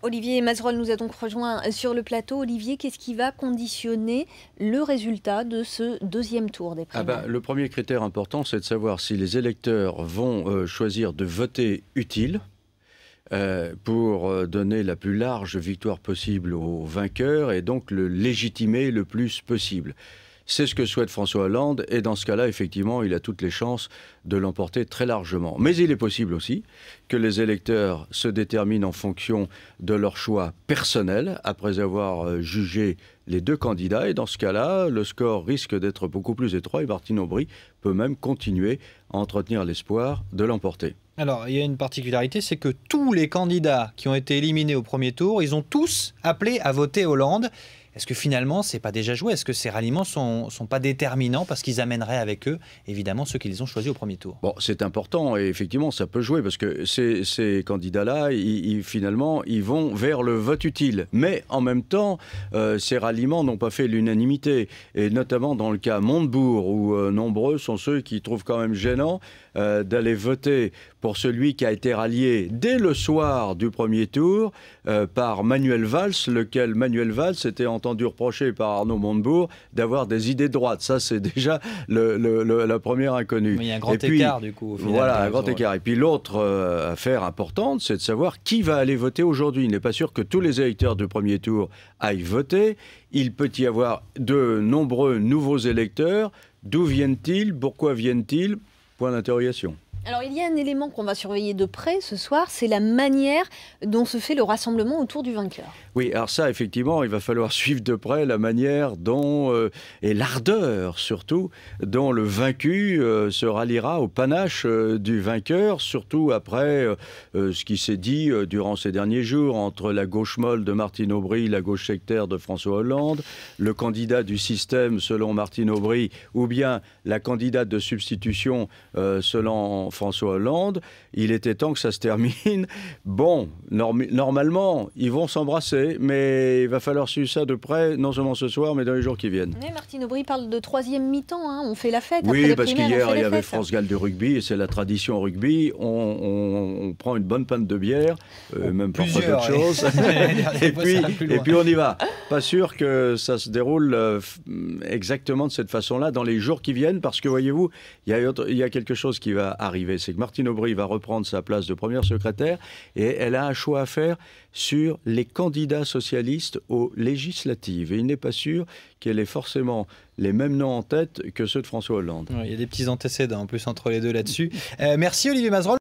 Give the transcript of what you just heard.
Olivier Mazerolle nous a donc rejoint sur le plateau. Olivier, qu'est-ce qui va conditionner le résultat de ce deuxième tour des primaires? Le premier critère important, c'est de savoir si les électeurs vont choisir de voter utile pour donner la plus large victoire possible au vainqueur et donc le légitimer le plus possible. C'est ce que souhaite François Hollande et dans ce cas-là, effectivement, il a toutes les chances de l'emporter très largement. Mais il est possible aussi que les électeurs se déterminent en fonction de leur choix personnel après avoir jugé les deux candidats. Et dans ce cas-là, le score risque d'être beaucoup plus étroit et Martine Aubry peut même continuer à entretenir l'espoir de l'emporter. Alors, il y a une particularité, c'est que tous les candidats qui ont été éliminés au premier tour, ils ont tous appelé à voter Hollande. Est-ce que finalement, c'est pas déjà joué? Est-ce que ces ralliements sont pas déterminants parce qu'ils amèneraient avec eux, évidemment, ceux qu'ils ont choisis au premier tour? Bon, c'est important et effectivement, ça peut jouer parce que ces candidats-là, finalement, ils vont vers le vote utile. Mais en même temps, ces ralliements n'ont pas fait l'unanimité. Et notamment dans le cas Montebourg, où nombreux sont ceux qui trouvent quand même gênant d'aller voter pour celui qui a été rallié dès le soir du premier tour par Manuel Valls, lequel Manuel Valls était entendu reprocher par Arnaud Montebourg d'avoir des idées de droite. Ça, c'est déjà la première inconnue. Mais il y a un grand écart, du coup, au final. Voilà, un grand écart. Et puis l'autre affaire importante, c'est de savoir qui va aller voter aujourd'hui. Il n'est pas sûr que tous les électeurs du premier tour aillent voter. Il peut y avoir de nombreux nouveaux électeurs. D'où viennent-ils? Pourquoi viennent-ils? Point d'interrogation. Alors, il y a un élément qu'on va surveiller de près ce soir, c'est la manière dont se fait le rassemblement autour du vainqueur. Oui, alors ça, effectivement, il va falloir suivre de près la manière dont, et l'ardeur surtout, dont le vaincu se ralliera au panache du vainqueur, surtout après ce qui s'est dit durant ces derniers jours entre la gauche molle de Martine Aubry, la gauche sectaire de François Hollande, le candidat du système selon Martine Aubry, ou bien la candidate de substitution selon François Hollande. Il était temps que ça se termine. Bon, normalement, ils vont s'embrasser, mais il va falloir suivre ça de près, non seulement ce soir, mais dans les jours qui viennent. Mais Martine Aubry parle de troisième mi-temps, hein. On fait la fête. Oui, après les parce primaires, qu'hier, il y avait France Gall du rugby, et c'est la tradition au rugby. On prend une bonne panne de bière, même parfois d'autres choses, et puis on y va. Pas sûr que ça se déroule exactement de cette façon-là dans les jours qui viennent, parce que, voyez-vous, il y a quelque chose qui va arriver. C'est que Martine Aubry va reprendre sa place de première secrétaire et elle a un choix à faire sur les candidats socialistes aux législatives. Et il n'est pas sûr qu'elle ait forcément les mêmes noms en tête que ceux de François Hollande. Il y a des petits antécédents en plus entre les deux là-dessus. Merci Olivier Mazerolle.